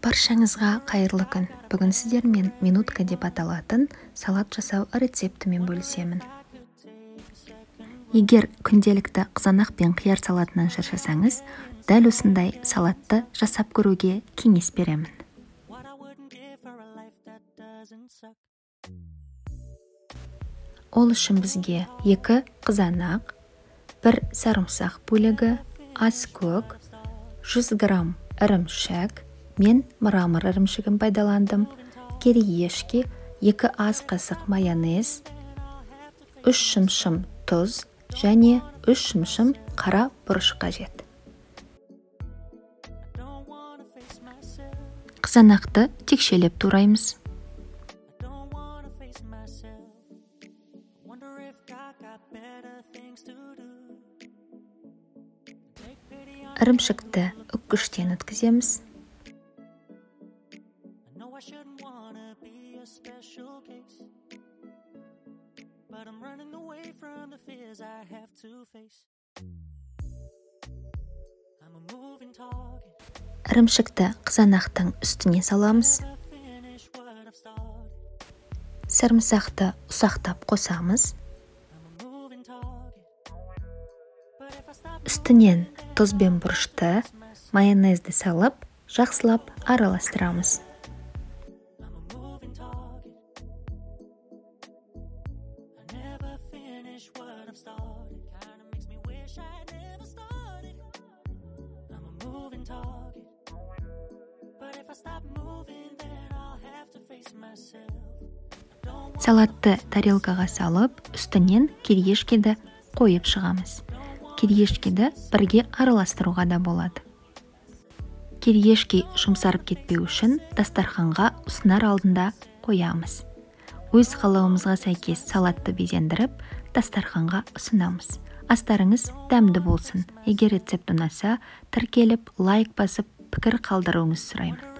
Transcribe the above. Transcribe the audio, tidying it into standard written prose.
Баршаңызға қайырлы күн. Бүгін сіздермен минутка деп аталатын салат жасау рецептімен бөлісемін. Егер күнделікті қызанақ пен қияр салатынан шаршасаңыз, дәл осындай салатты жасап көруге кеңес беремін. Ол үшін бізге 2 қызанақ, 1 сарымсақ бөлігі, ас көк, 100 грамм ірімшік, мен мрамор ірімшігін пайдаландым, кириешки, 2 ас қасық майонез, 3 шымшым тұз және 3 шымшым қара бұрыш қажет. Қызанақты текшелеп тураймыз. Ірімшікті үккіштен өткіземіз. Ірімшікті қызанақтың үстіне саламыз. Сарымсақты ұсақтап қосамыз. Үстінен тұз бен бұрышты, майонезді салып, жақсылап араластырамыз. Салатты тарелкаға салып, үстінен кириешкиді қойып шығамыз. Кириешкиді бірге араластыруға да болады. Кириешки жұмсарып кетпеу үшін дастарханға ұсынар алдында қоямыз. Өз қалауымызға сәйкес салатты безендіріп, дастарханға ұсынамыз. Астарыңыз дәмді болсын. Егер рецепт ұнаса, тіркеліп, лайк басып, пікір қалдыруыңызды сұраймын.